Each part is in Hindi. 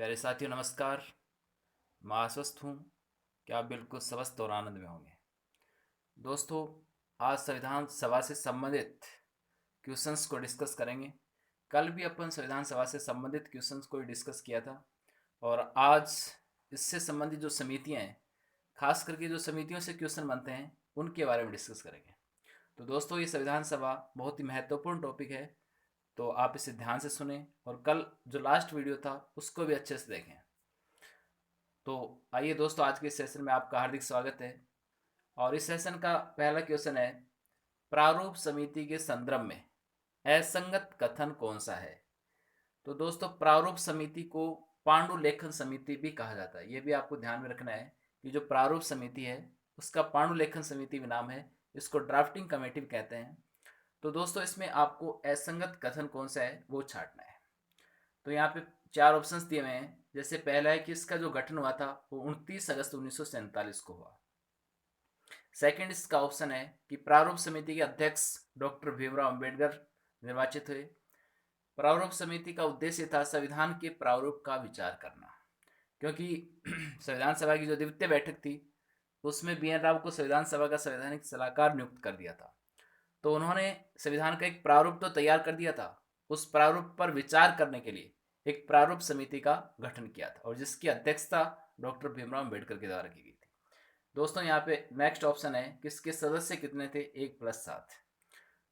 प्यारे साथियों नमस्कार। मैं आश्वस्त हूँ कि आप बिल्कुल स्वस्थ और आनंद में होंगे। दोस्तों, आज संविधान सभा से संबंधित क्वेश्चंस को डिस्कस करेंगे। कल भी अपन संविधान सभा से संबंधित क्वेश्चंस को डिस्कस किया था और आज इससे संबंधित जो समितियाँ हैं, खास करके जो समितियों से क्वेश्चन बनते हैं उनके बारे में डिस्कस करेंगे। तो दोस्तों, ये संविधान सभा बहुत ही महत्वपूर्ण टॉपिक है, तो आप इसे ध्यान से सुने और कल जो लास्ट वीडियो था उसको भी अच्छे से देखें। तो आइए दोस्तों, आज के सेशन में आपका हार्दिक स्वागत है। और इस सेशन का पहला क्वेश्चन है, प्रारूप समिति के संदर्भ में असंगत कथन कौन सा है। तो दोस्तों, प्रारूप समिति को पांडुलेखन समिति भी कहा जाता है। ये भी आपको ध्यान में रखना है कि जो प्रारूप समिति है उसका पांडुलेखन समिति भी नाम है। इसको ड्राफ्टिंग कमेटी भी कहते हैं। तो दोस्तों, इसमें आपको असंगत कथन कौन सा है वो छांटना है। तो यहाँ पे चार ऑप्शंस दिए हुए हैं। जैसे पहला है कि इसका जो गठन हुआ था वो 29 अगस्त 1947 को हुआ। सेकंड इसका ऑप्शन है कि प्रारूप समिति के अध्यक्ष डॉक्टर भीमराव अंबेडकर निर्वाचित हुए। प्रारूप समिति का उद्देश्य था संविधान के प्रारूप का विचार करना, क्योंकि संविधान सभा की जो द्वितीय बैठक थी उसमें बी एन राव को संविधान सभा का संवैधानिक सलाहकार नियुक्त कर दिया था। तो उन्होंने संविधान का एक प्रारूप तो तैयार कर दिया था, उस प्रारूप पर विचार करने के लिए एक प्रारूप समिति का गठन किया था और जिसकी अध्यक्षता डॉक्टर भीमराव अम्बेडकर के द्वारा की गई थी। दोस्तों, यहाँ पे नेक्स्ट ऑप्शन है कि इसके सदस्य कितने थे, 1+7।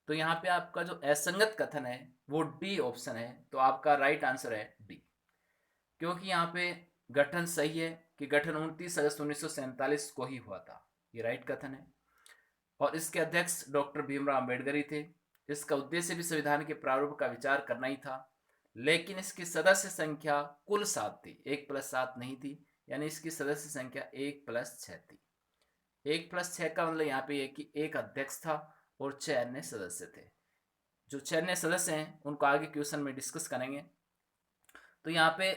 तो यहाँ पे आपका जो असंगत कथन है वो डी ऑप्शन है। तो आपका राइट आंसर है डी, क्योंकि यहाँ पे गठन सही है कि गठन 29 अगस्त 1947 को ही हुआ था। ये राइट कथन है और इसके अध्यक्ष डॉक्टर भीमराव अम्बेडकर ही थे। इसका उद्देश्य भी संविधान के प्रारूप का विचार करना ही था, लेकिन इसकी सदस्य संख्या कुल 7 थी, 1+7 नहीं थी। यानी इसकी सदस्य संख्या 1+6 थी। 1+6 का मतलब यहाँ पे कि एक अध्यक्ष था और 6 अन्य सदस्य थे। जो 6 अन्य सदस्य हैं उनको आगे क्वेश्चन में डिस्कस करेंगे। तो यहाँ पे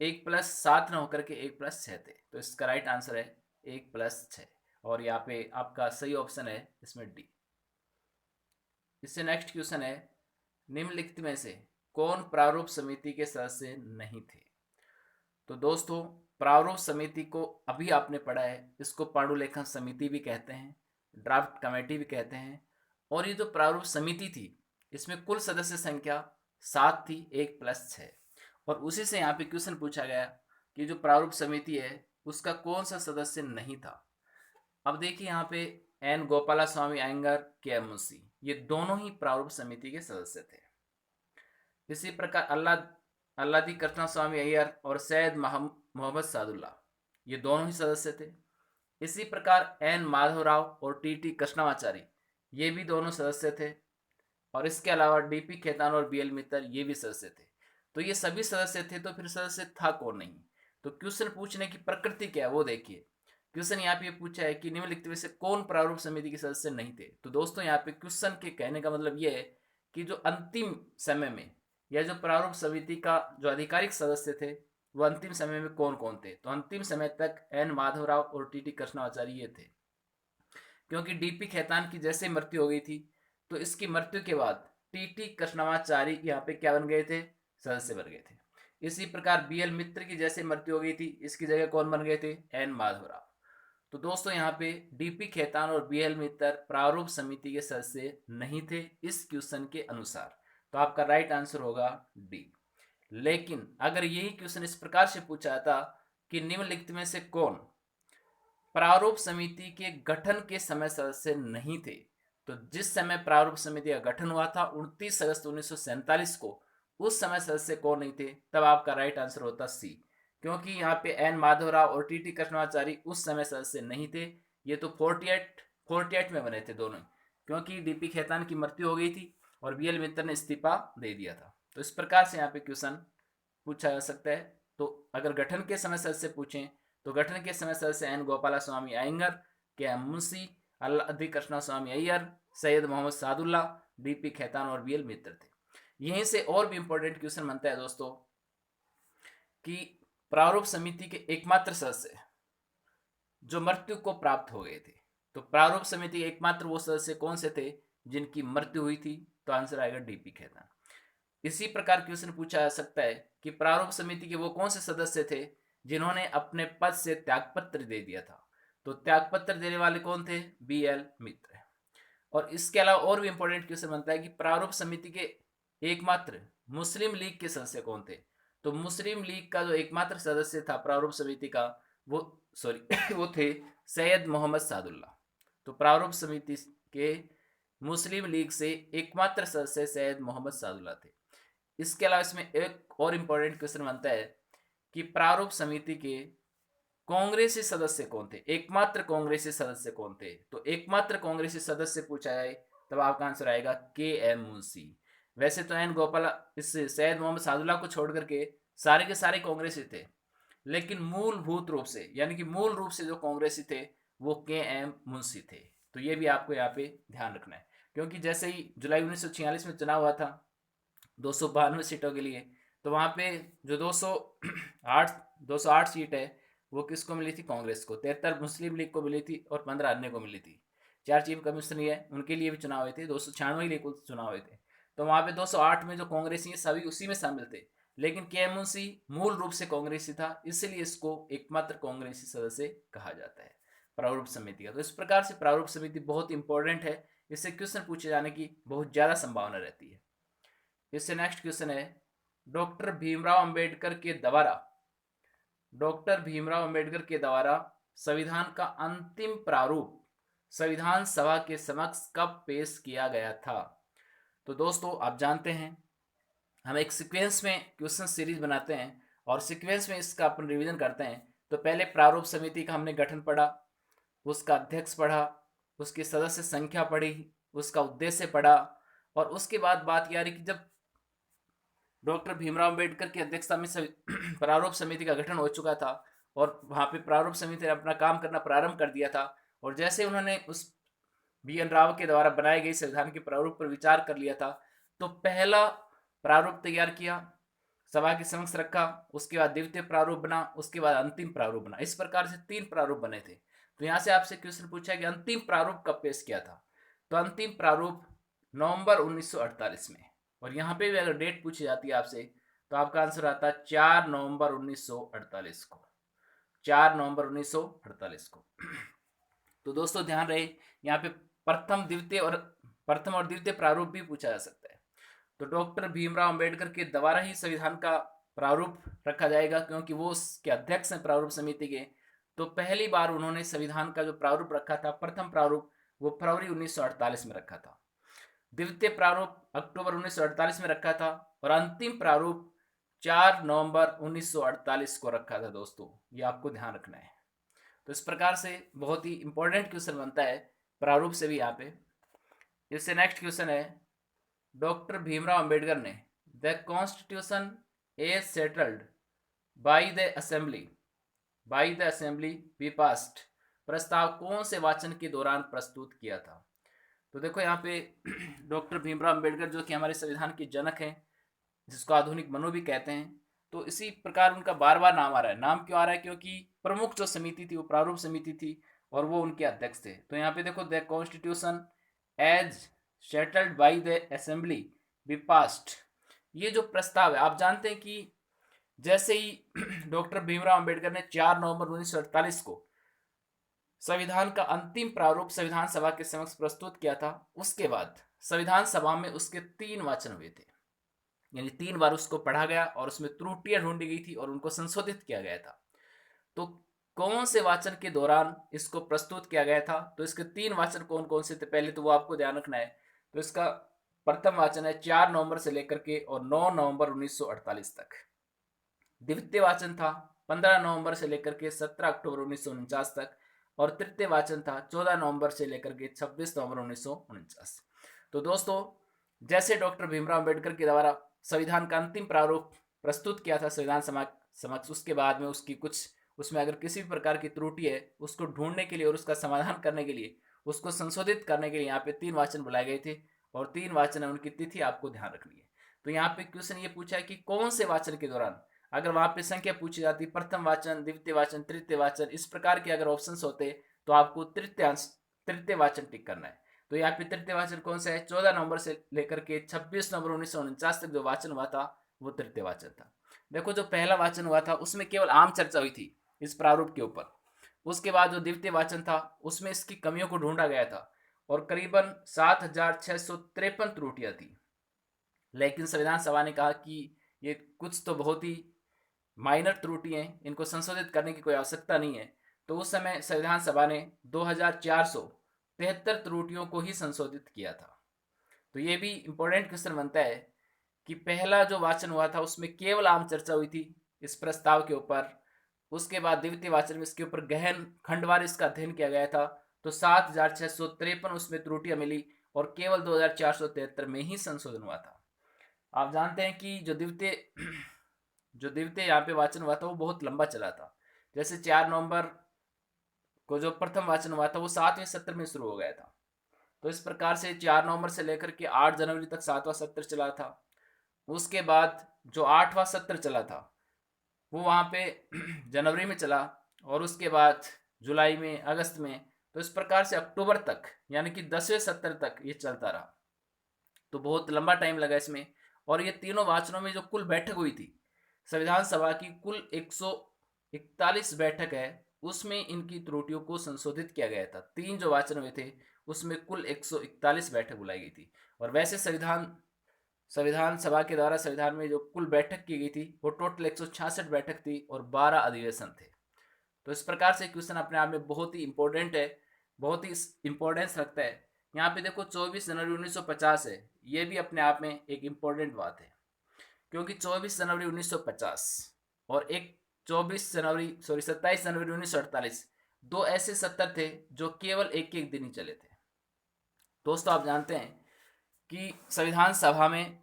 1+7 न होकर के 1+6 थे। तो इसका राइट आंसर है 1+6 और यहाँ पे आपका सही ऑप्शन है इसमें डी। इससे नेक्स्ट क्वेश्चन है, निम्नलिखित में से कौन प्रारूप समिति के सदस्य नहीं थे। तो दोस्तों, प्रारूप समिति को अभी आपने पढ़ा है, इसको पांडुलेखन समिति भी कहते हैं, ड्राफ्ट कमेटी भी कहते हैं। और ये जो प्रारूप समिति थी इसमें कुल सदस्य संख्या 7 थी, 1+6। और उसी से यहाँ पे क्वेश्चन पूछा गया कि जो प्रारूप समिति है उसका कौन सा सदस्य नहीं था। अब देखिए यहाँ पे एन गोपाला स्वामी अयंगर, के एम मुंशी, ये दोनों ही प्रारूप समिति के सदस्य थे। इसी प्रकार अल्लादी कृष्णा स्वामी अय्यर और सैयद मोहम्मद सादुल्ला, ये दोनों ही सदस्य थे। इसी प्रकार एन माधवराव और टी टी कृष्णामाचारी, ये भी दोनों सदस्य थे। और इसके अलावा डी पी खेतान और बी एल मित्तल, ये भी सदस्य थे। तो ये सभी सदस्य थे, तो फिर सदस्य था कौन नहीं। तो क्वेश्चन पूछने की प्रकृति क्या है वो देखिए। क्वेश्चन यहाँ पे पूछा है कि निम्नलिखित में से कौन प्रारूप समिति के सदस्य नहीं थे। तो दोस्तों, यहाँ पे क्वेश्चन के कहने का मतलब ये है कि जो अंतिम समय में या जो प्रारूप समिति का जो आधिकारिक सदस्य थे वो अंतिम समय में कौन कौन थे। तो अंतिम समय तक एन माधवराव और टी टी कृष्णाचार्य ये थे, क्योंकि डीपी खेतान की जैसे मृत्यु हो गई थी तो इसकी मृत्यु के बाद टी टी कृष्णाचार्य यहाँ पे क्या बन गए थे, सदस्य बन गए थे। इसी प्रकार बी एल मित्र की जैसे मृत्यु हो गई थी, इसकी जगह कौन बन गए थे, एन माधवराव। तो दोस्तों, यहाँ पे डीपी खेतान और बी एल मित्तर प्रारूप समिति के सदस्य नहीं थे इस क्वेश्चन के अनुसार। तो आपका राइट आंसर होगा डी। लेकिन अगर यही क्वेश्चन इस प्रकार से पूछा जाता कि निम्नलिखित में से कौन प्रारूप समिति के गठन के समय सदस्य नहीं थे, तो जिस समय प्रारूप समिति का गठन हुआ था 29 अगस्त 1947 को, उस समय सदस्य कौन नहीं थे, तब आपका राइट आंसर होता सी। क्योंकि यहाँ पे एन माधवराव और टी टी कृष्णाचारी उस समय सदस्य नहीं थे। ये तो 48 में बने थे दोनों, क्योंकि डीपी खेतान की मृत्यु हो गई थी और बी एल मित्तर ने इस्तीफा दे दिया था। तो इस प्रकार से यहाँ पे क्वेश्चन पूछा जा सकता है। तो अगर गठन के समय सदस्य पूछें तो गठन के समय सदस्य एन गोपाला स्वामी अयंगर, के एम मुंशी, अल्लादी कृष्णा स्वामी अय्यर, सैयद मोहम्मद सादुल्ला, डी पी खेतान और बी एल मित्र थे। यहीं से और भी इंपॉर्टेंट क्वेश्चन बनता है दोस्तों कि प्रारूप समिति के एकमात्र सदस्य जो मृत्यु को प्राप्त हो गए थे, तो प्रारूप समिति के एकमात्र वो सदस्य कौन से थे जिनकी मृत्यु हुई थी। तो आंसर आएगा डी पी खेतान। इसी प्रकार क्वेश्चन पूछा जा सकता है कि प्रारूप समिति के वो कौन से सदस्य थे जिन्होंने अपने पद से त्यागपत्र दे दिया था। तो त्यागपत्र देने वाले कौन थे? BL मित्र। और इसके अलावा और भी इंपॉर्टेंट क्वेश्चन बनता है कि प्रारूप समिति के एकमात्र मुस्लिम लीग के सदस्य कौन थे। तो मुस्लिम लीग का जो एकमात्र सदस्य था प्रारूप समिति का, वो सॉरी वो थे सैयद मोहम्मद सादुल्ला। तो प्रारूप समिति के मुस्लिम लीग से एकमात्र सदस्य सैयद मोहम्मद सादुल्ला थे। इसके अलावा इसमें एक और इंपॉर्टेंट क्वेश्चन बनता है कि प्रारूप समिति के कांग्रेसी सदस्य कौन थे, एकमात्र कांग्रेसी सदस्य कौन थे। तो एकमात्र कांग्रेसी सदस्य पूछा जाए तब आपका आंसर आएगा KM मुंशी। वैसे तो एन गोपाल इस सैयद मोहम्मद सादुल्ला को छोड़ करके सारे के सारे कांग्रेसी थे, लेकिन मूलभूत रूप से यानी कि मूल रूप से जो कांग्रेसी थे वो KM मुंशी थे। तो ये भी आपको यहाँ पे ध्यान रखना है, क्योंकि जैसे ही जुलाई 1946 में चुनाव हुआ था 292 सीटों के लिए, तो वहाँ पे जो 208 सीट है वो किसको मिली थी? कांग्रेस को। 73 मुस्लिम लीग को मिली थी और 15 अन्य को मिली थी। 4 चीफ कमिश्नर है उनके लिए भी चुनाव हुए थे, 296 लिए कुल चुनाव हुए थे। तो वहाँ पे 208 में जो कांग्रेसी है सभी उसी में शामिल थे, लेकिन KM मुंशी मूल रूप से कांग्रेसी था, इसलिए इसको एकमात्र कांग्रेसी सदस्य कहा जाता है प्रारूप समिति का। तो इस प्रकार से प्रारूप समिति बहुत इंपॉर्टेंट है, इससे क्वेश्चन पूछे जाने की बहुत ज़्यादा संभावना रहती है। इससे नेक्स्ट क्वेश्चन है डॉक्टर भीमराव अंबेडकर के द्वारा संविधान का अंतिम प्रारूप संविधान सभा के समक्ष कब पेश किया गया था। तो दोस्तों आप जानते हैं हम एक सीक्वेंस में क्वेश्चन सीरीज बनाते हैं और सीक्वेंस में इसका अपन रिवीजन करते हैं। तो पहले प्रारूप समिति का हमने गठन पढ़ा, उसका अध्यक्ष पढ़ा, उसकी सदस्य संख्या पढ़ी, उसका उद्देश्य पढ़ा, और उसके बाद बात यह रही कि जब डॉक्टर भीमराव अंबेडकर की अध्यक्षता में प्रारूप समिति का गठन हो चुका था और वहाँ पे प्रारूप समिति ने अपना काम करना प्रारंभ कर दिया था, और जैसे उन्होंने उस BN राव के द्वारा बनाए गए संविधान के प्रारूप पर विचार कर लिया था, तो पहला प्रारूप तैयार किया, सभा के समक्ष रखा, उसके बाद द्वितीय प्रारूप बना, उसके बाद अंतिम प्रारूप बना। इस प्रकार से 3 प्रारूप बने थे। तो यहाँ से आपसे क्वेश्चन पूछा कि अंतिम प्रारूप कब पेश किया था। तो अंतिम प्रारूप नवंबर 1948 में, और यहाँ पे भी अगर डेट पूछी जाती है आपसे तो आपका आंसर आता है 4 नवंबर 1948 को, 4 नवंबर 1948 को। तो दोस्तों ध्यान रहे यहाँ पे प्रथम और द्वितीय प्रारूप भी पूछा जा सकता है। तो डॉक्टर भीमराव अंबेडकर के द्वारा ही संविधान का प्रारूप रखा जाएगा, क्योंकि वो उसके अध्यक्ष हैं प्रारूप समिति के। तो पहली बार उन्होंने संविधान का जो प्रारूप रखा था, प्रथम प्रारूप, वो फरवरी 1948 में रखा था। द्वितीय प्रारूप अक्टूबर 1948 में रखा था, और अंतिम प्रारूप 4 नवंबर 1948 को रखा था। दोस्तों ये आपको ध्यान रखना है। तो इस प्रकार से बहुत ही इंपॉर्टेंट क्वेश्चन बनता है प्रारूप से भी यहाँ पे। इससे नेक्स्ट क्वेश्चन है डॉक्टर भीमराव अंबेडकर ने the constitution as settled by the assembly be passed प्रस्ताव कौन से वाचन के दौरान प्रस्तुत किया था। तो देखो यहाँ पे डॉक्टर भीमराव अंबेडकर जो कि हमारे संविधान के जनक हैं, जिसको आधुनिक मनु भी कहते हैं, तो इसी प्रकार उनका बार बार नाम आ रहा है। नाम क्यों आ रहा है? क्योंकि प्रमुख जो समिति थी वो प्रारूप समिति थी और वो उनके अध्यक्ष थे। तो यहाँ पे देखो the constitution as settled by the assembly be passed, ये जो प्रस्ताव है, आप जानते हैं कि जैसे ही डॉक्टर भीमराव अंबेडकर ने 4 नवंबर 1948 को संविधान का अंतिम प्रारूप संविधान सभा के समक्ष प्रस्तुत किया था, उसके बाद संविधान सभा में उसके 3 वाचन हुए थे, यानी 3 बार उसको पढ़ा गया और उसमें त्रुटियां ढूंढी गई थी और उनको संशोधित किया गया था। तो कौन से वाचन के दौरान इसको प्रस्तुत किया गया था? तो इसके 3 वाचन कौन कौन से थे पहले तो वो आपको ध्यान रखना है। तो इसका प्रथम वाचन है 4 नवंबर से लेकर के और 9 नवंबर 1948 तक। द्वितीय वाचन था 15 नवंबर से लेकर के 17 अक्टूबर 1949 तक, और तृतीय वाचन था 14 नवंबर से लेकर के 26 नवंबर 1949। तो दोस्तों जैसे डॉक्टर भीमराव अंबेडकर के द्वारा संविधान का अंतिम प्रारूप प्रस्तुत किया था संविधान समक्ष, उसके बाद में उसकी कुछ उसमें अगर किसी भी प्रकार की त्रुटि है उसको ढूंढने के लिए और उसका समाधान करने के लिए, उसको संशोधित करने के लिए यहाँ पे 3 वाचन बुलाए गए थे, और 3 वाचन है उनकी तिथि आपको ध्यान रखनी है। तो यहाँ पे क्वेश्चन ये पूछा है कि कौन से वाचन के दौरान, अगर वहां पे संख्या पूछी जाती प्रथम वाचन, द्वितीय वाचन, तृतीय वाचन, इस प्रकार के अगर ऑप्शंस होते तो आपको तृतीय वाचन टिक करना है। तो यहाँ पे तृतीय वाचन कौन सा है? 14 नवंबर से लेकर के 26 नवंबर 1949 तक जो वाचन हुआ था वो तृतीय वाचन था। देखो जो पहला वाचन हुआ था उसमें केवल आम चर्चा हुई थी इस प्रारूप के ऊपर। उसके बाद जो द्वितीय वाचन था उसमें इसकी कमियों को ढूंढा गया था और करीबन 7,653 त्रुटियां थी। लेकिन संविधान सभा ने कहा कि ये कुछ तो बहुत ही माइनर त्रुटि हैं, इनको संशोधित करने की कोई आवश्यकता नहीं है। तो उस समय संविधान सभा ने 2,473 त्रुटियों को ही संशोधित किया था। तो ये भी इम्पोर्टेंट क्वेश्चन बनता है कि पहला जो वाचन हुआ था उसमें केवल आम चर्चा हुई थी इस प्रस्ताव के ऊपर। उसके बाद द्वितीय वाचन में इसके ऊपर गहन खंडवार इसका अध्ययन किया गया था। तो 7,653 उसमें त्रुटियां मिली और केवल 2,473 में ही संशोधन हुआ था। आप जानते हैं कि जो द्वितीय यहाँ पे वाचन हुआ था वो बहुत लंबा चला था। जैसे 4 नवंबर को जो प्रथम वाचन हुआ था वो 7वें सत्र में शुरू हो गया था। तो इस प्रकार से 4 नवंबर से लेकर के 8 जनवरी तक 7वां सत्र चला था। उसके बाद जो 8वां सत्र चला था वो वहाँ पे जनवरी में चला और उसके बाद जुलाई में, अगस्त में। तो इस प्रकार से अक्टूबर तक यानी कि 10वें सत्र तक ये चलता रहा। तो बहुत लंबा टाइम लगा इसमें। और ये तीनों वाचनों में जो कुल बैठक हुई थी संविधान सभा की, कुल 141 बैठक है, उसमें इनकी त्रुटियों को संशोधित किया गया था। 3 जो वाचन हुए थे उसमें कुल 141 बैठक बुलाई गई थी। और वैसे संविधान सभा के द्वारा संविधान में जो कुल बैठक की गई थी वो टोटल 166 बैठक थी और 12 अधिवेशन थे। तो इस प्रकार से क्वेश्चन अपने आप में बहुत ही इंपॉर्टेंट है, बहुत ही इंपॉर्टेंस रखता है। यहाँ पे देखो 24 जनवरी 1950 है, ये भी अपने आप में एक इम्पोर्टेंट बात है क्योंकि 24 जनवरी 1950 और एक 27 जनवरी 1948 दो ऐसे सत्र थे जो केवल एक एक दिन ही चले थे। दोस्तों आप जानते हैं कि संविधान सभा में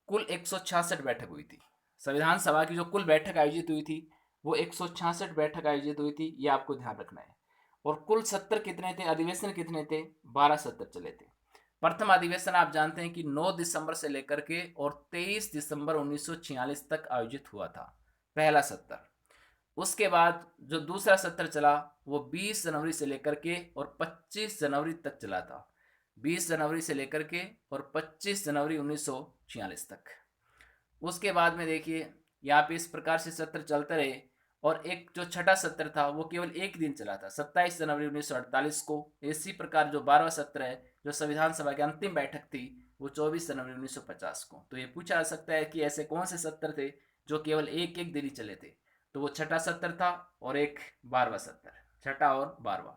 कुल 166 बैठक हुई थी। संविधान सभा की जो कुल बैठक आयोजित हुई थी वो 166 बैठक आयोजित हुई थी, ये आपको ध्यान रखना है। और कुल सत्र कितने थे, अधिवेशन कितने थे? 12 सत्र चले थे। प्रथम अधिवेशन आप जानते हैं कि 9 दिसंबर से लेकर के और 23 दिसंबर 1946 तक आयोजित हुआ था, पहला सत्र। उसके बाद जो दूसरा सत्र चला वो 20 जनवरी से लेकर के और 25 जनवरी तक चला था। 20 जनवरी से लेकर के और 25 जनवरी 1946 तक। उसके बाद में देखिए यहाँ पे इस प्रकार से सत्र चलते रहे। और एक जो छठा सत्र था वो केवल एक दिन चला था, 27 जनवरी 1948 को। इसी प्रकार जो 12वां सत्र है, जो संविधान सभा की अंतिम बैठक थी, वो 24 जनवरी 1950 को। तो ये पूछा जा सकता है कि ऐसे कौन से सत्र थे जो केवल एक एक दिन ही चले थे? तो वो छठा सत्र था और एक 12वां सत्र, छठा और 12वां।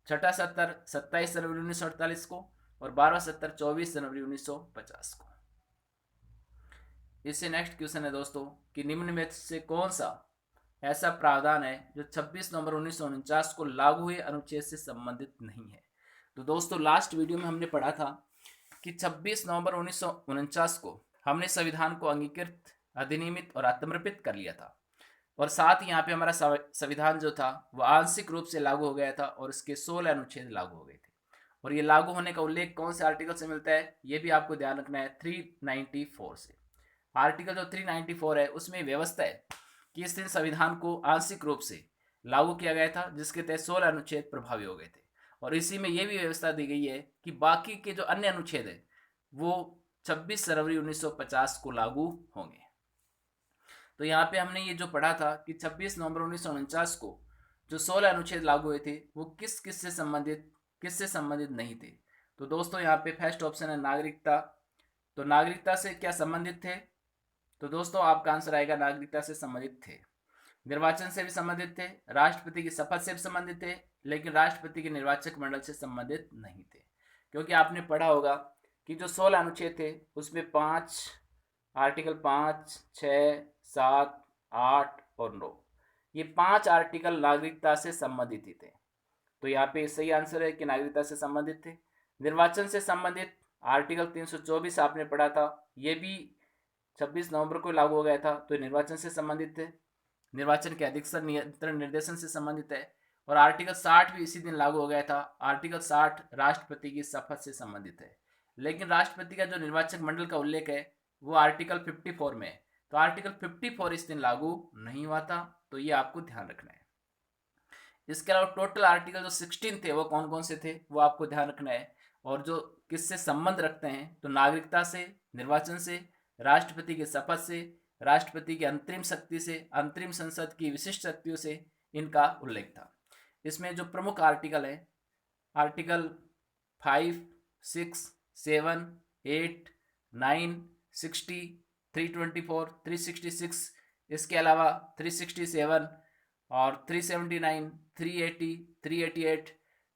छठा सत्र 27 जनवरी 1948 को और 12वां सत्र 24 जनवरी 1950 को। इससे नेक्स्ट क्वेश्चन है दोस्तों कि निम्न में से कौन सा ऐसा प्रावधान है जो 26 नवंबर 1949 को लागू हुए अनुच्छेद से संबंधित नहीं है? तो दोस्तों लास्ट वीडियो में हमने पढ़ा था कि 26 नवंबर 1949 को हमने संविधान को अंगीकृत, अधिनियमित और आत्मर्पित कर लिया था। और साथ ही यहाँ पे हमारा संविधान जो था वो आंशिक रूप से लागू हो गया था और इसके 16 अनुच्छेद लागू हो गए थे। और ये लागू होने का उल्लेख कौन से आर्टिकल से मिलता है, ये भी आपको ध्यान रखना है, 394 से। आर्टिकल जो 394 है उसमें व्यवस्था है कि इस दिन संविधान को आंशिक रूप से लागू किया गया था, जिसके तहत 16 अनुच्छेद प्रभावी हो गए थे। और इसी में यह भी व्यवस्था दी गई है कि बाकी के जो अन्य अनुच्छेद है वो 26 जनवरी 1950 को लागू होंगे। तो यहाँ पे हमने ये जो पढ़ा था कि 26 नवंबर 1949 को जो 16 अनुच्छेद लागू हुए थे वो किससे संबंधित नहीं थे। तो दोस्तों यहाँ पे फर्स्ट ऑप्शन है नागरिकता। तो नागरिकता से क्या संबंधित थे? तो दोस्तों आपका आंसर आएगा नागरिकता से संबंधित थे। निर्वाचन से भी संबंधित थे, राष्ट्रपति की शपथ से भी संबंधित थे, लेकिन राष्ट्रपति के निर्वाचक मंडल से संबंधित नहीं थे। क्योंकि आपने पढ़ा होगा कि जो 16 अनुच्छेद थे उसमें आर्टिकल 5, 6, 7, 8 और 9, ये 5 आर्टिकल नागरिकता से संबंधित ही थे। तो यहाँ पे सही आंसर है कि नागरिकता से संबंधित थे। निर्वाचन से संबंधित आर्टिकल 324 आपने पढ़ा था, ये भी 26 नवंबर को लागू हो गया था, तो निर्वाचन से संबंधित थे, निर्वाचन के अधिकार नियंत्रण निर्देशन से संबंधित है। और आर्टिकल 60 भी इसी दिन लागू हो गया था। आर्टिकल 60 राष्ट्रपति की शपथ से संबंधित है, लेकिन राष्ट्रपति का जो निर्वाचक मंडल का उल्लेख है वो आर्टिकल 54 में है। तो आर्टिकल 54 इस दिन लागू नहीं हुआ था, तो ये आपको ध्यान रखना है। इसके अलावा टोटल आर्टिकल जो 16 थे वो कौन कौन से थे वो आपको ध्यान रखना है। और जो किससे संबंध रखते हैं, तो नागरिकता से, निर्वाचन से, राष्ट्रपति के शपथ से, राष्ट्रपति की अंतरिम शक्ति से, अंतरिम संसद की विशिष्ट शक्तियों से इनका उल्लेख था। इसमें जो प्रमुख आर्टिकल है, आर्टिकल 5, 6, 7, 8, 9, 60, 324, 366, इसके अलावा 367 और 379, 380, 388,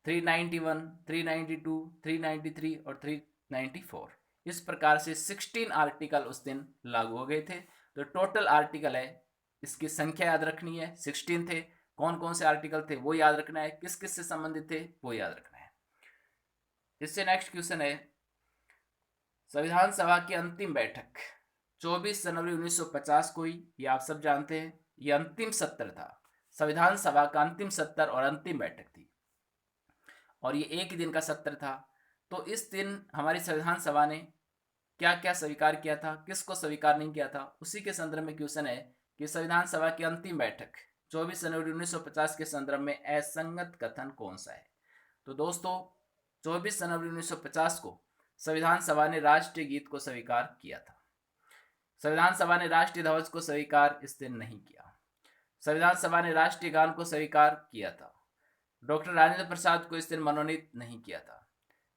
391, 392, 393 और 394, इस प्रकार से 16 आर्टिकल उस दिन लागू हो गए थे। तो टोटल आर्टिकल है, इसकी संख्या याद रखनी है, 16 थे। कौन कौन से आर्टिकल थे वो याद रखना है, किस किस से संबंधित थे वो याद रखना है। इससे नेक्स्ट क्वेश्चन है, संविधान सभा की अंतिम बैठक 24 जनवरी 1950 को ही, ये आप सब जानते हैं, ये अंतिम सत्र था। संविधान सभा का अंतिम सत्र और अंतिम बैठक थी, और ये एक ही दिन का सत्र था। तो इस दिन हमारी संविधान सभा ने क्या क्या स्वीकार किया था, किसको स्वीकार नहीं किया था, उसी के संदर्भ में क्वेश्चन है कि संविधान सभा की अंतिम बैठक 24 जनवरी 1950 के संदर्भ में असंगत कथन कौन सा है। तो दोस्तों 24 जनवरी 1950 को संविधान सभा ने राष्ट्रीय गीत को स्वीकार किया था। संविधान सभा ने राष्ट्रीय ध्वज को स्वीकार इस दिन नहीं किया। संविधान सभा ने राष्ट्रीय गान को स्वीकार किया था। डॉक्टर राजेंद्र प्रसाद को इस दिन मनोनीत नहीं किया था।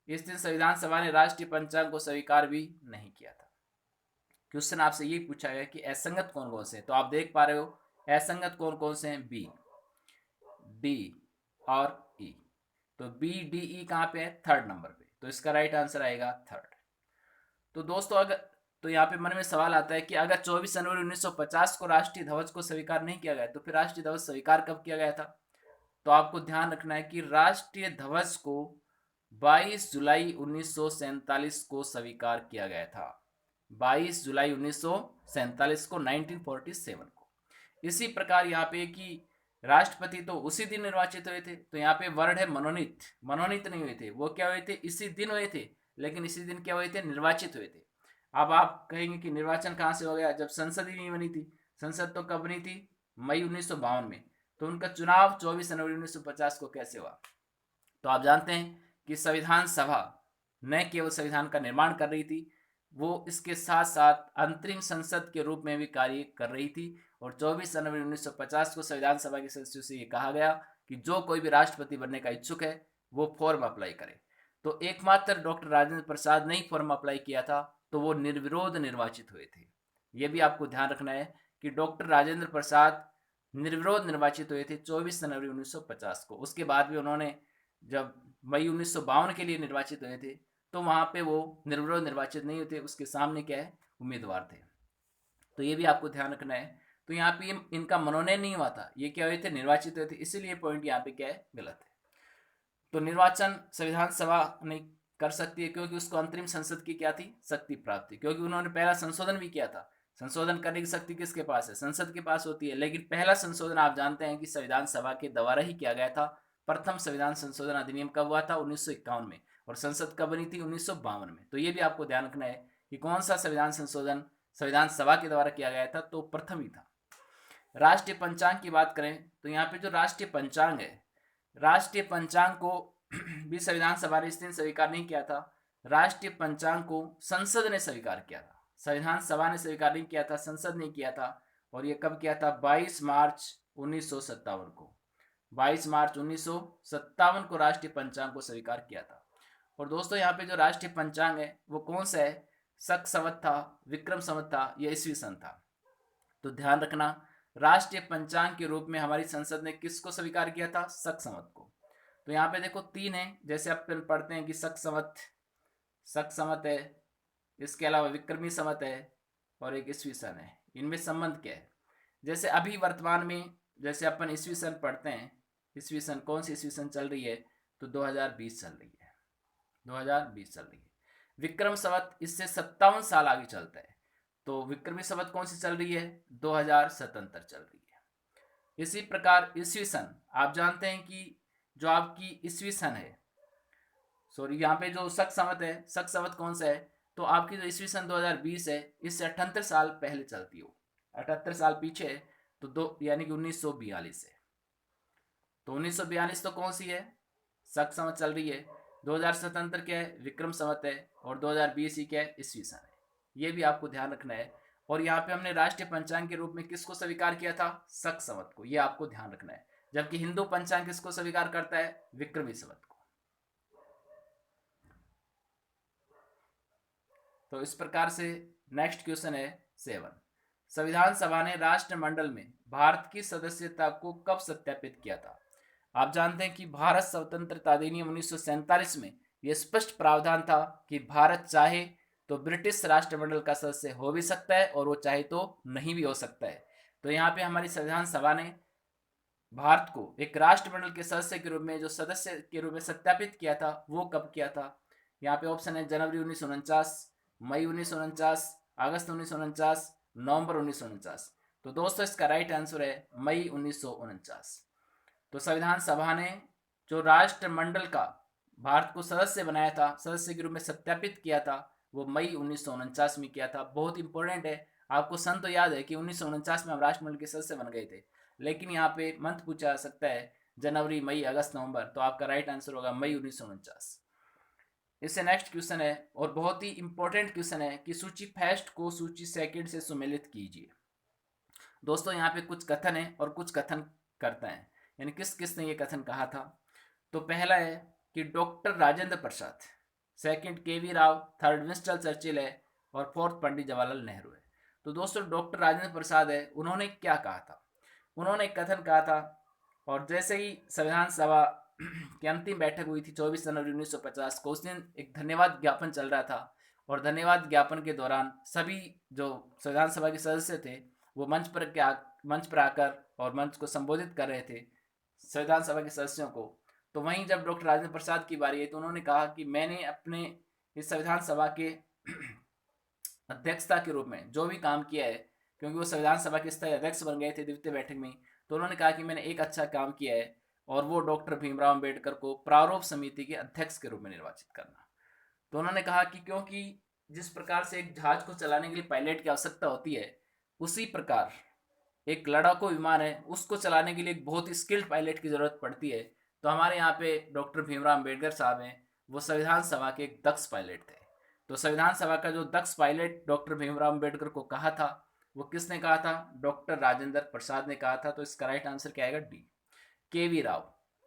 इस दिन संविधान सभा ने राष्ट्रीय पंचांग को स्वीकार भी नहीं किया था। क्वेश्चन आपसे ये पूछा गया कि असंगत कौन कौन से हैं, तो आप देख पा रहे हो असंगत कौन कौन से हैं, बी, डी और ई। तो बी, डी, ई कहाँ पे है, थर्ड नंबर पे, तो इसका राइट आंसर आएगा थर्ड। तो दोस्तों अगर, तो यहाँ पे मन में सवाल आता है कि अगर 24 जनवरी 1950 को राष्ट्रीय ध्वज को स्वीकार नहीं किया गया तो फिर राष्ट्रीय ध्वज स्वीकार कब किया गया था। तो आपको ध्यान रखना है कि राष्ट्रीय ध्वज को 22 जुलाई 1947 को स्वीकार किया गया था। 22 जुलाई 1947 को, 1947 को। इसी प्रकार यहाँ पे कि राष्ट्रपति तो उसी दिन निर्वाचित हुए थे, तो यहाँ पे वर्ड है मनोनीत, मनोनीत नहीं हुए थे, वो क्या हुए थे, इसी दिन हुए थे, लेकिन इसी दिन क्या हुए थे, निर्वाचित हुए थे। अब आप कहेंगे कि निर्वाचन कहाँ से हो गया, जब संसद ही नहीं बनी थी। संसद तो कब बनी थी, मई 1952 में, तो उनका चुनाव 24 जनवरी 1950 को कैसे हुआ। तो आप जानते हैं कि संविधान सभा न केवल संविधान का निर्माण कर रही थी, वो इसके साथ साथ अंतरिम संसद के रूप में भी कार्य कर रही थी। और 24 जनवरी 1950 को संविधान सभा के सदस्यों से ये कहा गया कि जो कोई भी राष्ट्रपति बनने का इच्छुक है वो फॉर्म अप्लाई करे। तो एकमात्र डॉक्टर राजेंद्र प्रसाद ने ही फॉर्म अप्लाई किया था, तो वो निर्विरोध निर्वाचित हुए थे। ये भी आपको ध्यान रखना है कि डॉक्टर राजेंद्र प्रसाद निर्विरोध निर्वाचित हुए थे 24 जनवरी 1950 को। उसके बाद भी उन्होंने जब मई 1952 के लिए निर्वाचित हुए थे तो वहाँ पे वो निर्विरोध निर्वाचित नहीं होते, उसके सामने क्या है, उम्मीदवार थे। तो ये भी आपको ध्यान रखना है। तो यहाँ पे इनका मनोनयन नहीं हुआ था, ये क्या हुए थे, निर्वाचित हुए थे, इसीलिए पॉइंट यहाँ पे क्या है, गलत है। तो निर्वाचन संविधान सभा नहीं कर सकती है क्योंकि उसको अंतरिम संसद की क्या थी, शक्ति प्राप्त थी, क्योंकि उन्होंने पहला संशोधन भी किया था। संशोधन करने की शक्ति किसके पास है, संसद के पास होती है, लेकिन पहला संशोधन आप जानते हैं कि संविधान सभा के द्वारा ही किया गया था। प्रथम संविधान संशोधन अधिनियम कब हुआ था, 1951 में, और संसद कब बनी थी, 1952 में। तो ये भी आपको ध्यान रखना है कि कौन सा संविधान संशोधन संविधान सभा के द्वारा किया गया था, तो प्रथम ही था। राष्ट्रीय पंचांग की बात करें तो यहाँ पे जो राष्ट्रीय पंचांग है, राष्ट्रीय पंचांग को भी संविधान सभा ने इस दिन स्वीकार नहीं किया था। राष्ट्रीय पंचांग को संसद ने स्वीकार किया था, संविधान सभा ने स्वीकार नहीं किया था, संसद ने किया था। और ये कब किया था, 22 मार्च 1957 को, 22 मार्च 1957 को राष्ट्रीय पंचांग को स्वीकार किया था। और दोस्तों यहाँ पे जो राष्ट्रीय पंचांग है वो कौन सा है, शक संवत था, विक्रम संवत था, या ईस्वी सन था। तो ध्यान रखना, राष्ट्रीय पंचांग के रूप में हमारी संसद ने किसको स्वीकार किया था, शक संवत को। तो यहाँ पे देखो तीन है, जैसे अपन पढ़ते हैं कि शक संवत है, इसके अलावा विक्रमी संवत है और एक ईस्वी सन है। इनमें संबंध क्या है, जैसे अभी वर्तमान में जैसे अपन ईस्वी सन पढ़ते हैं, ईस्वी सन कौन सी ईस्वी सन चल रही है, तो 2020 चल रही है, 2020 चल रही है। विक्रम संवत इससे 57 साल आगे चलता है, तो विक्रमी संवत कौन सी चल रही है, 2077 चल रही है। इसी प्रकार ईस्वी सन, आप जानते हैं कि जो आपकी ईस्वी सन है, सॉरी यहाँ पे जो शक संवत है, शक संवत कौन सा है, तो आपकी जो ईस्वी सन 2020 है, इससे 78 साल पहले चलती हो, 78 साल पीछे है, तो दो यानी कि 1942 है। तो 1942 तो कौन सी है, शक संवत चल रही है। 2077 क्या है, विक्रम संवत है, और 2020 ही क्या है, ईस्वी सन है। ये भी आपको ध्यान रखना है। और यहाँ पे हमने राष्ट्रीय पंचांग के रूप में किसको स्वीकार किया था, शक संवत को, ये आपको ध्यान रखना है। जबकि हिंदू पंचांग किसको स्वीकार करता है, विक्रमी संवत को। तो इस प्रकार से नेक्स्ट क्वेश्चन है 7। संविधान सभा ने राष्ट्रमंडल में भारत की सदस्यता को कब सत्यापित किया था। आप जानते हैं कि भारत स्वतंत्रता अधिनियम 1947 में यह स्पष्ट प्रावधान था कि भारत चाहे तो ब्रिटिश राष्ट्रमंडल का सदस्य हो भी सकता है और वो चाहे तो नहीं भी हो सकता है। तो यहाँ पे हमारी संविधान सभा ने भारत को एक राष्ट्रमंडल के सदस्य के रूप में, जो सदस्य के रूप में सत्यापित किया था, वो कब किया था। यहाँ पे ऑप्शन है जनवरी 1949, मई 1949, अगस्त 1949, नवंबर 1949। तो दोस्तों इसका राइट आंसर है मई 1949। तो संविधान सभा ने जो राष्ट्रमंडल का भारत को सदस्य बनाया था, सदस्य के रूप में सत्यापित किया था, वो मई 1949 में किया था। बहुत इंपॉर्टेंट है। आपको सन तो याद है कि 1949 में हम राष्ट्रमंडल के सदस्य बन गए थे, लेकिन यहाँ पे मंथ पूछा जा सकता है जनवरी, मई, अगस्त, नवंबर। तो आपका राइट आंसर होगा मई 1949। इससे नेक्स्ट क्वेश्चन है, और बहुत ही इंपॉर्टेंट क्वेश्चन है कि सूची फर्स्ट को सूची सेकंड से सुमेलित कीजिए। दोस्तों यहाँ पे कुछ कथन है और कुछ कथन करता है, यानी किस किस ने ये कथन कहा था। तो पहला है कि डॉक्टर राजेंद्र प्रसाद, सेकंड केवी राव, थर्ड विंस्टन चर्चिल है, और फोर्थ पंडित जवाहरलाल नेहरू है। तो दोस्तों डॉक्टर राजेंद्र प्रसाद है, उन्होंने क्या कहा था, उन्होंने एक कथन कहा था। और जैसे ही संविधान सभा की अंतिम बैठक हुई थी 24 जनवरी 1950 को, उस दिन एक धन्यवाद ज्ञापन चल रहा था, और धन्यवाद ज्ञापन के दौरान सभी जो संविधान सभा के सदस्य थे वो मंच पर आकर और मंच को संबोधित कर रहे थे संविधान सभा के सदस्यों को। तो वहीं जब डॉक्टर राजेंद्र प्रसाद की बारी आई तो उन्होंने कहा कि मैंने अपने इस संविधान सभा के अध्यक्षता के रूप में जो भी काम किया है, क्योंकि वो संविधान सभा के स्थायी अध्यक्ष बन गए थे द्वितीय बैठक में, तो उन्होंने कहा कि मैंने एक अच्छा काम किया है, और वो डॉक्टर भीमराव अम्बेडकर को प्रारूप समिति के अध्यक्ष के रूप में निर्वाचित करना। तो उन्होंने कहा कि क्योंकि जिस प्रकार से एक जहाज को चलाने के लिए पायलट की आवश्यकता होती है, उसी प्रकार एक लड़ाकू विमान है, उसको चलाने के लिए एक बहुत ही स्किल्ड पायलट की जरूरत पड़ती है। तो हमारे यहाँ पे डॉक्टर भीमराव अम्बेडकर साहब हैं, वो संविधान सभा के एक दक्ष पायलट थे। तो संविधान सभा का जो दक्ष पायलट डॉक्टर भीमराव अम्बेडकर को कहा था, वो किसने कहा था, डॉक्टर राजेंद्र प्रसाद ने कहा था। तो इसका राइट आंसर क्या आएगा, डी, केवी राव।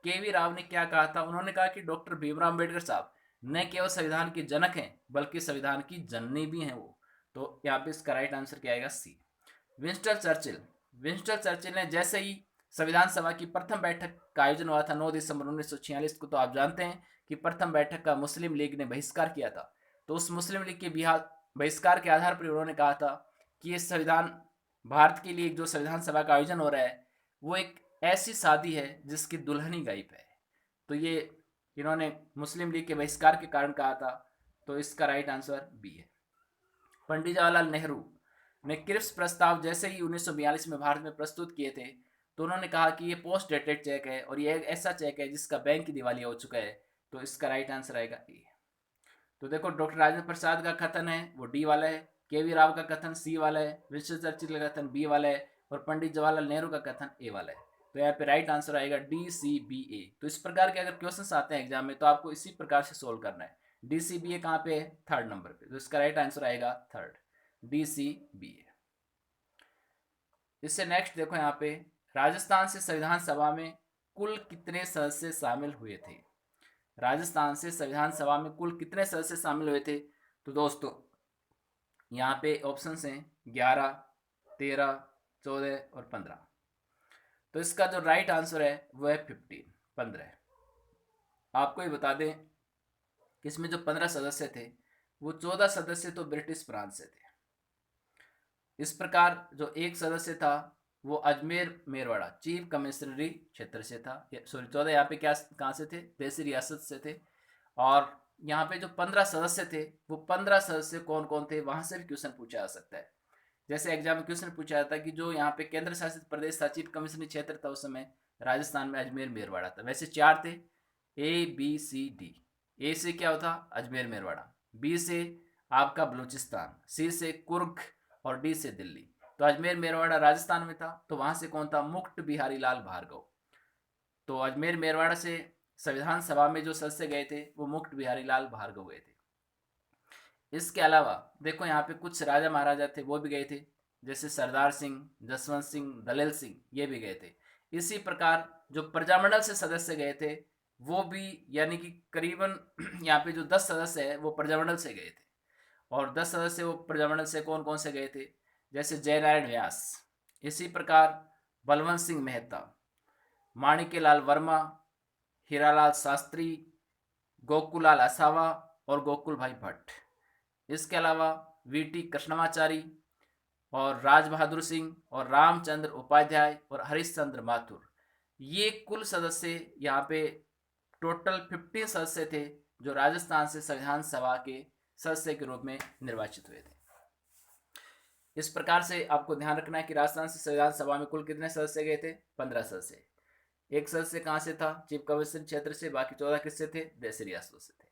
केवी राव ने क्या कहा था, उन्होंने कहा कि डॉक्टर भीमराव अम्बेडकर साहब न केवल संविधान के जनक हैं बल्कि संविधान की जननी भी हैं वो। तो यहाँ पे इसका राइट आंसर क्या आएगा, सी। विंस्टन चर्चिल, विंस्टन चर्चिल ने जैसे ही संविधान सभा की प्रथम बैठक का आयोजन हुआ था 9 दिसंबर 1946 को, तो आप जानते हैं कि प्रथम बैठक का मुस्लिम लीग ने बहिष्कार किया था। तो उस मुस्लिम लीग के बहिष्कार के आधार पर उन्होंने कहा था कि ये संविधान भारत के लिए जो संविधान सभा का आयोजन हो रहा है वो एक ऐसी शादी है जिसकी दुल्हन गायब है। तो ये इन्होंने मुस्लिम लीग के बहिष्कार के कारण कहा था। तो इसका राइट आंसर बी है। पंडित जवाहरलाल नेहरू ने क्रिप्स प्रस्ताव जैसे ही 1942 में भारत में प्रस्तुत किए थे, तो उन्होंने कहा कि ये पोस्ट डेटेड चेक है और ये एक ऐसा चेक है जिसका बैंक दिवालिया हो चुका है। तो इसका राइट आंसर आएगा ए। तो देखो डॉक्टर राजेंद्र प्रसाद का कथन है वो डी वाला है, केवी राव का कथन सी वाला है, विंस्टन चर्चिल का कथन बी वाला है, और पंडित जवाहरलाल नेहरू का कथन ए वाला है। तो यहाँ पे राइट आंसर आएगा डी सी बी ए। तो इस प्रकार के अगर क्वेश्चंस आते हैं एग्जाम में तो आपको इसी प्रकार से सोल्व करना है। डी सी बी ए कहाँ पे है, थर्ड नंबर पे। तो इसका राइट आंसर आएगा थर्ड, डी सी बी ए। इससे नेक्स्ट देखो यहाँ पे, राजस्थान से संविधान सभा में कुल कितने सदस्य शामिल हुए थे। राजस्थान से संविधान सभा में कुल कितने सदस्य शामिल हुए थे। तो दोस्तों यहाँ पे ऑप्शंस हैं 11, 13, 14 और 15। तो इसका जो राइट आंसर है वो है 15। आपको ये बता दें कि इसमें जो 15 सदस्य थे वो 14 सदस्य तो ब्रिटिश प्रांत से थे। इस प्रकार जो एक सदस्य था वो अजमेर मेरवाड़ा चीफ कमिश्नरी क्षेत्र से था। सॉरी 14 यहाँ पे क्या कहाँ से थे, देसी रियासत से थे। और यहाँ पे जो 15 सदस्य थे वो 15 सदस्य कौन कौन थे, वहां से भी क्वेश्चन पूछा जा सकता है। जैसे एग्जाम में क्वेश्चन पूछा जाता है कि जो यहाँ पे केंद्र शासित प्रदेश था, चीफ कमिश्नरी क्षेत्र था उस समय राजस्थान में अजमेर मेरवाड़ा था। वैसे 4 थे, ए बी सी डी। ए से क्या होता, अजमेर मेरवाड़ा, बी से आपका बलूचिस्तान, सी से कुर्ग, और डी से दिल्ली। तो अजमेर मेरवाड़ा राजस्थान में था, तो वहां से कौन था, मुक्त बिहारी लाल भार्गव। तो अजमेर मेरवाड़ा से संविधान सभा में जो सदस्य गए थे वो मुकुट बिहारी लाल भार्गव गए थे। इसके अलावा देखो यहाँ पे कुछ राजा महाराजा थे वो भी गए थे, जैसे सरदार सिंह, जसवंत सिंह, दलेल सिंह, ये भी गए थे। इसी प्रकार जो प्रजामंडल से सदस्य गए थे वो भी, यानी कि करीबन यहाँ पे जो 10 सदस्य है वो प्रजामंडल से गए थे। और 10 सदस्य वो प्रजामंडल से कौन कौन से गए थे, जैसे जयनारायण व्यास, इसी प्रकार बलवंत सिंह मेहता, माणिक्यलाल वर्मा, हीरालाल शास्त्री, गोकुलाल असावा और गोकुल भाई भट्ट। इसके अलावा वीटी कृष्णमाचारी और राज बहादुर सिंह और रामचंद्र उपाध्याय और हरिश्चंद्र माथुर, ये कुल सदस्य यहाँ पे टोटल 15 सदस्य थे जो राजस्थान से संविधान सभा के सदस्य के रूप में निर्वाचित हुए थे। इस प्रकार से आपको ध्यान रखना है कि राजस्थान से संविधान सभा में कुल कितने सदस्य गए थे, 15 सदस्य। एक सदस्य कहाँ से था, चीफ कमिश्नर क्षेत्र से, बाकी 14 किससे थे, देशी रियासतों से थे।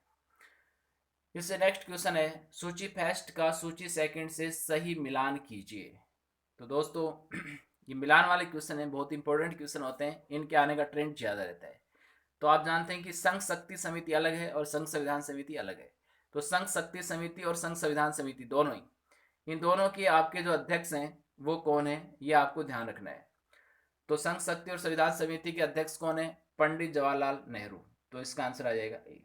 इससे नेक्स्ट क्वेश्चन है, सूची फर्स्ट का सूची सेकंड से सही मिलान कीजिए। तो दोस्तों ये मिलान वाले क्वेश्चन है, बहुत इंपॉर्टेंट क्वेश्चन होते हैं, इनके आने का ट्रेंड ज़्यादा रहता है। तो आप जानते हैं कि संघ शक्ति समिति अलग है और संघ संविधान समिति अलग है। तो संघ शक्ति समिति और संघ संविधान समिति दोनों ही, इन दोनों के आपके जो अध्यक्ष हैं वो कौन है, ये आपको ध्यान रखना है। तो संघ शक्ति और संविधान समिति के अध्यक्ष कौन है, पंडित जवाहरलाल नेहरू। तो इसका आंसर आ जाएगा ए।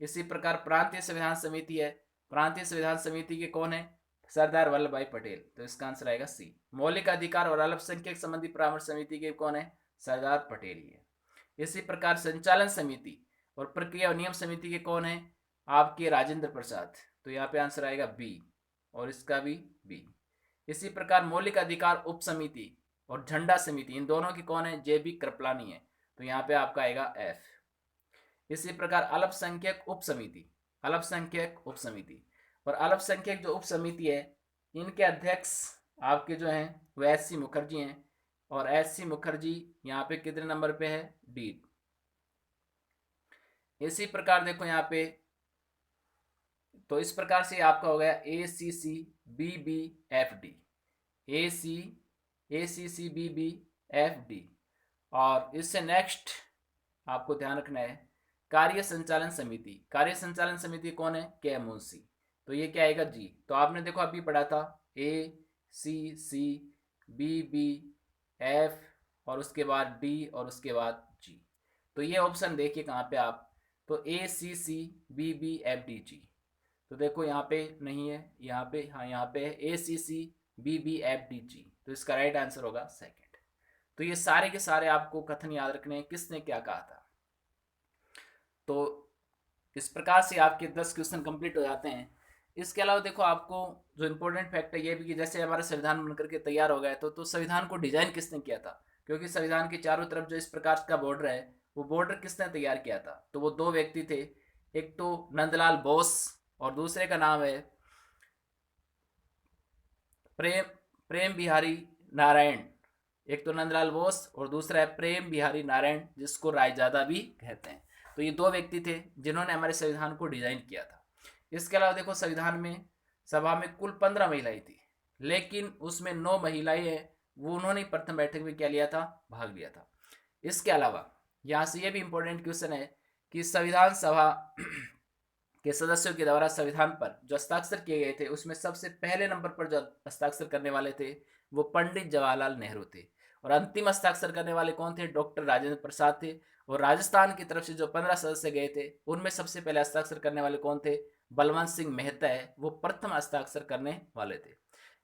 इसी प्रकार प्रांतीय संविधान समिति है, प्रांतीय संविधान समिति के कौन है, सरदार वल्लभ भाई पटेल। तो इसका आंसर आएगा सी। मौलिक अधिकार और अल्पसंख्यक संबंधी परामर्श समिति के कौन है, सरदार पटेल ही है। इसी प्रकार संचालन समिति और प्रक्रिया और नियम समिति के कौन है, आपके राजेंद्र प्रसाद। तो यहाँ पे आंसर आएगा बी और इसका भी बी। इसी प्रकार मौलिक अधिकार उप समिति और झंडा समिति, इन दोनों की कौन है, जे.बी. कृपलानी है। तो यहाँ पे आपका आएगा एफ। इसी प्रकार अल्पसंख्यक उप समिति, अल्पसंख्यक उप समिति और अल्पसंख्यक जो उप समिति है इनके अध्यक्ष आपके जो हैं वो एस.सी. मुखर्जी हैं। और एस.सी. मुखर्जी यहाँ पे कितने नंबर पे है, डी। इसी प्रकार देखो यहाँ पे, तो इस प्रकार से आपका हो गया ACC-BB-FD, ACC-BB-FD। और इससे नेक्स्ट आपको ध्यान रखना है कार्य संचालन समिति। कार्य संचालन समिति कौन है, के मुंशी। तो ये क्या आएगा, जी। तो आपने देखो अभी पढ़ा था ACC-BB-F और उसके बाद डी और उसके बाद जी। तो ये ऑप्शन देखिए कहाँ पे आप, तो ACC-BB-FD, तो देखो यहाँ पे नहीं है, यहाँ पे हाँ यहाँ पे है ACC-BB-FD। तो इसका राइट आंसर होगा सेकंड। तो ये सारे के सारे आपको कथन याद रखने हैं किसने क्या कहा था। तो इस प्रकार से आपके 10 क्वेश्चन कंप्लीट हो जाते हैं। इसके अलावा देखो आपको जो इम्पोर्टेंट फैक्ट है ये भी कि जैसे हमारा संविधान बनकर के तैयार हो गया तो संविधान को डिजाइन किसने किया था, क्योंकि संविधान के चारों तरफ जो इस प्रकार का बॉर्डर है वो बॉर्डर किसने तैयार किया था। तो वो दो व्यक्ति थे, एक तो नंदलाल बोस और दूसरे का नाम है प्रेम बिहारी नारायण। एक तो नंदलाल बोस और दूसरा है प्रेम बिहारी नारायण, जिसको रायजादा भी कहते हैं। तो ये दो व्यक्ति थे जिन्होंने हमारे संविधान को डिजाइन किया था। इसके अलावा देखो संविधान में सभा में कुल 15 महिलाएं थी, लेकिन उसमें 9 महिलाएं हैं वो उन्होंने प्रथम बैठक में क्या लिया था, भाग लिया था। इसके अलावा यहाँ से ये भी इंपॉर्टेंट क्वेश्चन है कि संविधान सभा के सदस्यों के द्वारा संविधान पर जो हस्ताक्षर किए गए थे उसमें सबसे पहले नंबर पर जो हस्ताक्षर करने वाले थे वो पंडित जवाहरलाल नेहरू थे। और अंतिम हस्ताक्षर करने वाले कौन थे, डॉक्टर राजेंद्र प्रसाद थे। और राजस्थान की तरफ से जो 15 सदस्य गए थे उनमें सबसे पहले हस्ताक्षर करने वाले कौन थे, बलवंत सिंह मेहता है, वो प्रथम हस्ताक्षर करने वाले थे।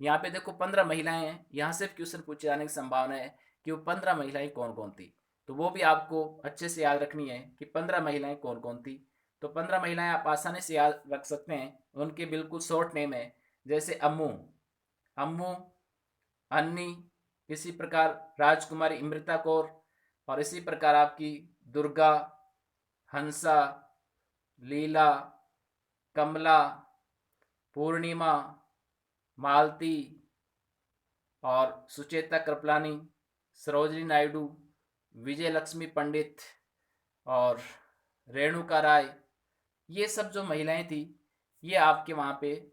यहाँ पे देखो 15 महिलाएं हैं, यहाँ से क्वेश्चन पूछे जाने की संभावना है कि वो 15 महिलाएं कौन कौन थी। तो वो भी आपको अच्छे से याद रखनी है कि 15 महिलाएं कौन कौन थी। तो 15 महिलाएं आप आसानी से याद रख सकते हैं, उनके बिल्कुल शॉर्ट नेम है, जैसे अम्मू, अम्मू, अन्नी, इसी प्रकार राजकुमारी इमृता कौर, और इसी प्रकार आपकी दुर्गा, हंसा, लीला, कमला, पूर्णिमा, मालती और सुचेता कृपलानी, सरोजिनी नायडू, विजय लक्ष्मी पंडित और रेणुका राय, ये सब जो महिलाएं थी ये आपके वहाँ पे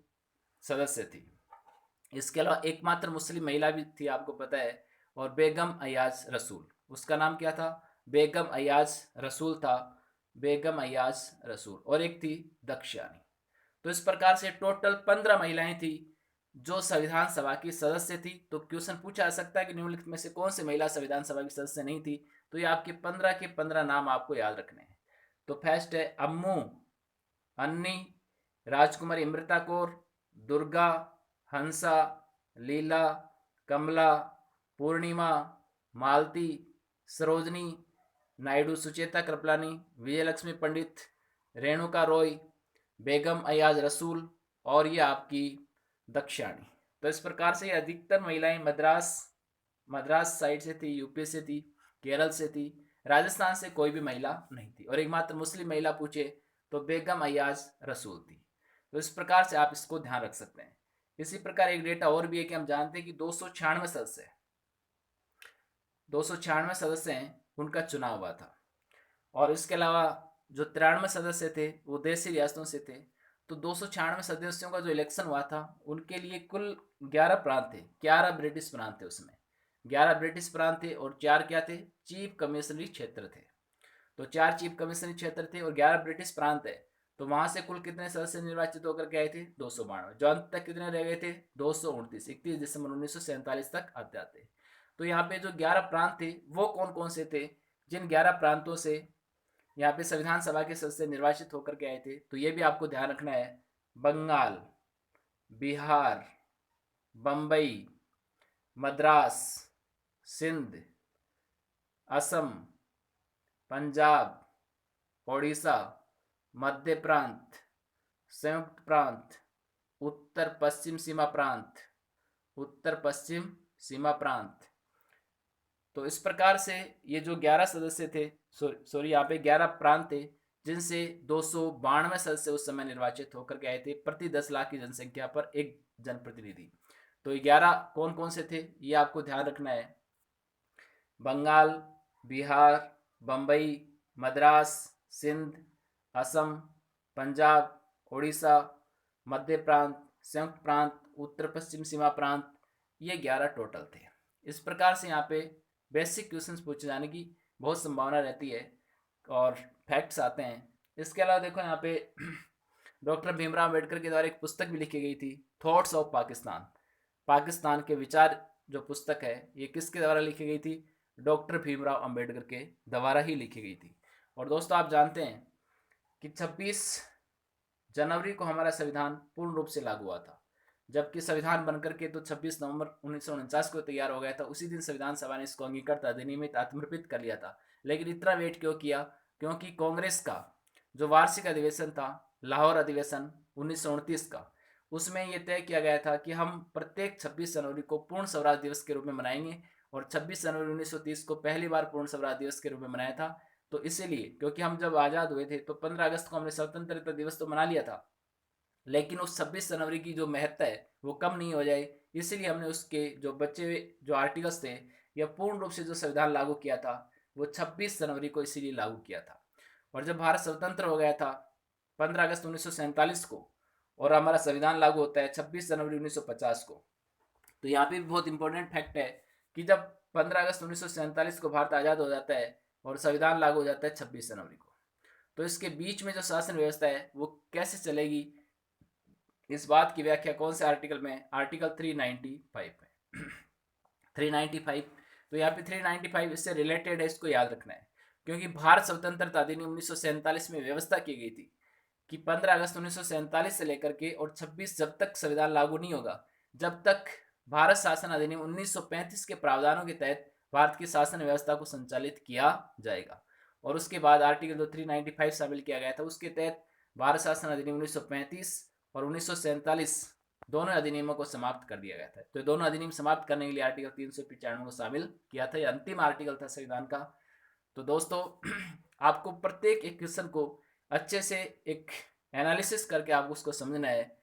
सदस्य थी। इसके अलावा एकमात्र मुस्लिम महिला भी थी, आपको पता है, और बेगम अयाज रसूल, उसका नाम क्या था, बेगम अयाज रसूल था। बेगम अयाज रसूल और एक थी दक्षिणी। तो इस प्रकार से टोटल 15 महिलाएं थी जो संविधान सभा की सदस्य थी। तो क्वेश्चन पूछा जा सकता है कि निम्नलिखित में से कौन सी महिला संविधान सभा की सदस्य नहीं थी। तो ये आपके 15 के 15 नाम आपको याद रखने हैं। तो फर्स्ट है अम्मू, अन्नी, राजकुमारी अमृता कौर, दुर्गा, हंसा, लीला, कमला, पूर्णिमा, मालती, सरोजनी नायडू, सुचेता कृपलानी, विजयलक्ष्मी पंडित, रेणुका रॉय, बेगम अयाज रसूल और ये आपकी दक्षिणी। तो इस प्रकार से अधिकतर महिलाएं मद्रास मद्रास साइड से थी, यूपी से थी, केरल से थी, राजस्थान से कोई भी महिला नहीं थी। और एकमात्र मुस्लिम महिला पूछे तो बेगम अयाज रसूल थी। तो इस प्रकार से आप इसको ध्यान रख सकते हैं। इसी प्रकार एक डेटा और भी है कि हम जानते हैं कि 296 सदस्य हैं, उनका चुनाव हुआ था। और इसके अलावा जो 93 सदस्य थे वो देशी रियासतों से थे। तो 296 सदस्यों का जो इलेक्शन हुआ था उनके लिए कुल 11 प्रांत थे, 11 ब्रिटिश प्रांत थे। उसमें 11 ब्रिटिश प्रांत थे और 4 क्या थे, चीफ कमिश्नरी क्षेत्र थे। तो 4 चीफ कमिश्नरी क्षेत्र थे और 11 ब्रिटिश प्रांत है। तो वहां से कुल कितने सदस्य निर्वाचित होकर के आए थे, 292। जो अंत तक कितने रह गए थे, 229, 31 दिसंबर 1947 तक आते आते। तो यहाँ पे जो 11 प्रांत थे वो कौन कौन से थे, जिन 11 प्रांतों से यहाँ पे संविधान सभा के सदस्य निर्वाचित होकर के आए थे, तो ये भी आपको ध्यान रखना है। बंगाल, बिहार, बम्बई, मद्रास, सिंध, असम, पंजाब, ओडिशा, मध्य प्रांत, संयुक्त प्रांत, उत्तर पश्चिम सीमा प्रांत, उत्तर पश्चिम सीमा प्रांत। तो इस प्रकार से ये जो 11 सदस्य थे, सॉरी यहाँ पे 11 प्रांत थे, जिनसे 292 सदस्य उस समय निर्वाचित होकर के आए थे प्रति 10 लाख की जनसंख्या पर एक जनप्रतिनिधि। तो 11 कौन कौन से थे ये आपको ध्यान रखना है। बंगाल, बिहार, बम्बई, मद्रास, सिंध, असम, पंजाब, उड़ीसा, मध्य प्रांत, संयुक्त प्रांत, उत्तर पश्चिम सीमा प्रांत, ये 11 टोटल थे। इस प्रकार से यहाँ पे बेसिक क्वेश्चंस पूछे जाने की बहुत संभावना रहती है और फैक्ट्स आते हैं। इसके अलावा देखो यहाँ पे डॉक्टर भीमराव अम्बेडकर के द्वारा एक पुस्तक भी लिखी गई थी, थॉट्स ऑफ पाकिस्तान, पाकिस्तान के विचार। जो पुस्तक है ये किसके द्वारा लिखी गई थी, डॉक्टर भीमराव अम्बेडकर के द्वारा ही लिखी गई थी। और दोस्तों आप जानते हैं कि 26 जनवरी को हमारा संविधान पूर्ण रूप से लागू हुआ था, जबकि संविधान बनकर के तो 26 नवंबर 1949 को तैयार हो गया था। उसी दिन संविधान सभा ने इसको अंगीकृत अधिनियमित आत्मर्पित कर लिया था। लेकिन इतना वेट क्यों किया, क्योंकि कांग्रेस का जो वार्षिक अधिवेशन था, लाहौर अधिवेशन 1929 का, उसमें यह तय किया गया था कि हम प्रत्येक 26 जनवरी को पूर्ण स्वराज दिवस के रूप में मनाएंगे। और 26 जनवरी 1930 को पहली बार पूर्ण स्वराज दिवस के रूप में मनाया था। तो इसीलिए, क्योंकि हम जब आज़ाद हुए थे तो 15 अगस्त को हमने स्वतंत्रता दिवस तो मना लिया था, लेकिन उस 26 जनवरी की जो महत्ता है वो कम नहीं हो जाए, इसलिए हमने उसके जो बचे हुए जो आर्टिकल्स थे या पूर्ण रूप से जो संविधान लागू किया था वो 26 जनवरी को इसीलिए लागू किया था। और जब भारत स्वतंत्र हो गया था 15 अगस्त 1947 को, और हमारा संविधान लागू होता है 26 जनवरी 1950 को, तो यहाँ पे भी बहुत इंपॉर्टेंट फैक्ट है कि जब 15 अगस्त 1947 को भारत आज़ाद हो जाता है और संविधान लागू हो जाता है 26 जनवरी को, तो इसके बीच में जो शासन व्यवस्था है वो कैसे चलेगी, इस बात की व्याख्या कौन से आर्टिकल में, आर्टिकल 395 में 395। तो यहाँ पे 395 इससे रिलेटेड है, इसको याद रखना है। क्योंकि भारत स्वतंत्रता अधिनियम 1947 में व्यवस्था की गई थी कि 15 अगस्त 1947 से लेकर के और 26 जब तक संविधान लागू नहीं होगा, जब तक भारत शासन अधिनियम 1935 के प्रावधानों के तहत भारत की शासन व्यवस्था को संचालित किया जाएगा। और उसके बाद आर्टिकल जो 395 शामिल किया गया था उसके तहत भारत शासन अधिनियम 1935 और 1947 दोनों अधिनियमों को समाप्त कर दिया गया था। तो दोनों अधिनियम समाप्त करने के लिए आर्टिकल 395 को शामिल किया था। यह अंतिम आर्टिकल था संविधान का। तो दोस्तों आपको प्रत्येक एक क्वेश्चन को अच्छे से एक एनालिसिस करके आपको उसको समझना है।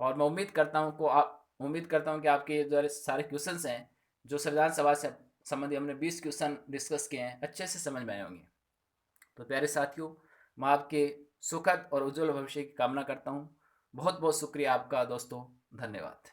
और मैं उम्मीद करता हूँ कि आपके जो सारे क्वेश्चंस हैं जो संविधान सभा से संबंधित हमने 20 क्वेश्चन डिस्कस किए हैं अच्छे से समझ में आए होंगे। तो प्यारे साथियों, मैं आपके सुखद और उज्जवल भविष्य की कामना करता हूँ। बहुत बहुत शुक्रिया आपका दोस्तों, धन्यवाद।